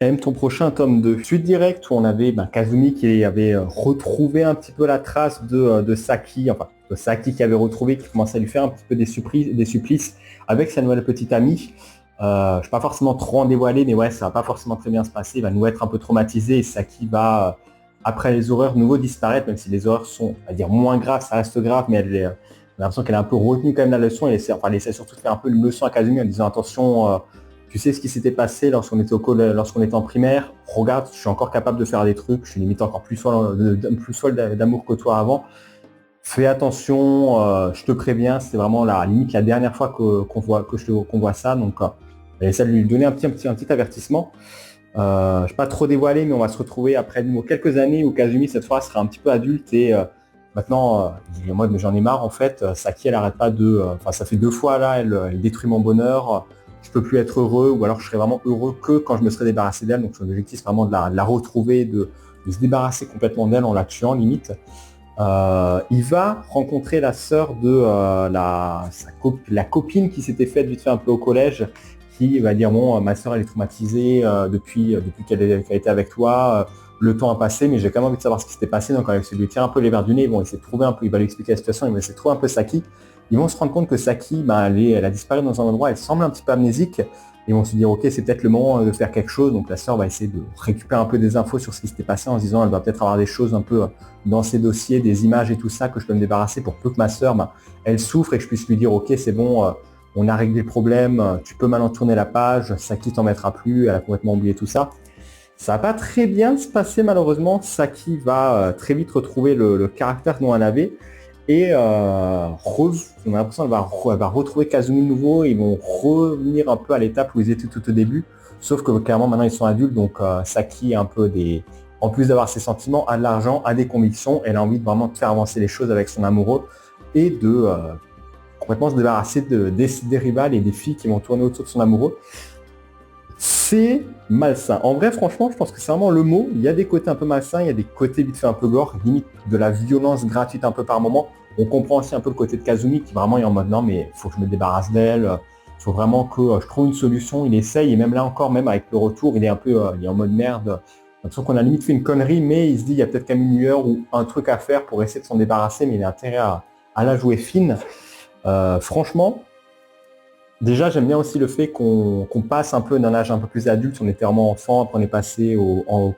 M, ton prochain tome 2. Suite directe où on avait Kazumi qui avait retrouvé un petit peu la trace de Saki, enfin de Saki qui avait retrouvé, qui commençait à lui faire un petit peu des supplices avec sa nouvelle petite amie. Je ne vais pas forcément trop en dévoiler, mais ouais, ça va pas forcément très bien se passer. Il va nous être un peu traumatisé et Saki va, après les horreurs, nouveau disparaître, même si les horreurs sont, à dire, moins graves, ça reste grave, mais on a l'impression qu'elle a un peu retenu quand même la leçon. Elle essaie surtout de faire un peu une leçon à Kazumi en disant attention. Tu sais ce qui s'était passé lorsqu'on était lorsqu'on était en primaire. Regarde, je suis encore capable de faire des trucs. Je suis limite encore plus folle d'amour que toi avant. Fais attention, je te préviens. C'est vraiment la limite la dernière fois qu'on voit ça. Donc, elle essaie de lui donner un petit avertissement. Je ne vais pas trop dévoiler, mais on va se retrouver après quelques années où Kazumi cette fois sera un petit peu adulte et maintenant, moi j'en ai marre en fait. Saki elle arrête pas enfin ça fait 2 fois là, elle détruit mon bonheur. Je peux plus être heureux ou alors je serai vraiment heureux que quand je me serai débarrassé d'elle. Donc son objectif c'est vraiment de la retrouver, de se débarrasser complètement d'elle en la tuant limite. Il va rencontrer la sœur de la copine qui s'était faite vite fait un peu au collège, qui va dire bon, ma sœur elle est traumatisée depuis qu'elle était avec toi. Le temps a passé, mais j'ai quand même envie de savoir ce qui s'était passé. Donc il lui tire un peu les verres du nez. Ils vont essayer de trouver un peu, il va lui expliquer la situation. Il va essayer de trouver un peu Saki. Ils vont se rendre compte que Saki, elle a disparu dans un endroit. Elle semble un petit peu amnésique. Ils vont se dire ok, c'est peut-être le moment de faire quelque chose. Donc la sœur va essayer de récupérer un peu des infos sur ce qui s'était passé en se disant elle va peut-être avoir des choses un peu dans ses dossiers, des images et tout ça que je peux me débarrasser pour peu que ma sœur, elle souffre et que je puisse lui dire ok c'est bon, on a réglé le problème, tu peux maintenant tourner la page, Saki t'en mettra plus, elle a complètement oublié tout ça. Ça va pas très bien se passer malheureusement. Saki va très vite retrouver le caractère dont elle avait. Et Rose, on a l'impression qu'elle va retrouver Kazumi de nouveau. Ils vont revenir un peu à l'étape où ils étaient tout au début. Sauf que clairement maintenant ils sont adultes. Donc Saki a un peu en plus d'avoir ses sentiments, a de l'argent, a des convictions. Elle a envie de vraiment faire avancer les choses avec son amoureux. Et de complètement se débarrasser des rivales et des filles qui vont tourner autour de son amoureux. C'est malsain. En vrai, franchement, je pense que c'est vraiment le mot. Il y a des côtés un peu malsains, il y a des côtés vite fait un peu gore, limite de la violence gratuite un peu par moment. On comprend aussi un peu le côté de Kazumi qui vraiment est en mode non mais faut que je me débarrasse d'elle, il faut vraiment que je trouve une solution. Il essaye et même là encore, même avec le retour, il est un peu il est en mode merde. J'ai l'impression qu'on a limite fait une connerie, mais il se dit il y a peut-être quand même une lueur ou un truc à faire pour essayer de s'en débarrasser, mais il a intérêt à la jouer fine. Franchement, déjà, j'aime bien aussi le fait qu'on passe un peu d'un âge un peu plus adulte. On était vraiment enfant, après on est passé au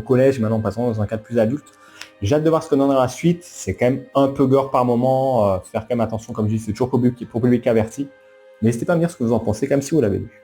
collège, maintenant on passe dans un cadre plus adulte. J'ai hâte de voir ce que donnera la suite. C'est quand même un peu gore par moment. Faire quand même attention, comme je dis, c'est toujours pour public averti. N'hésitez pas à me dire ce que vous en pensez, comme si vous l'avez lu.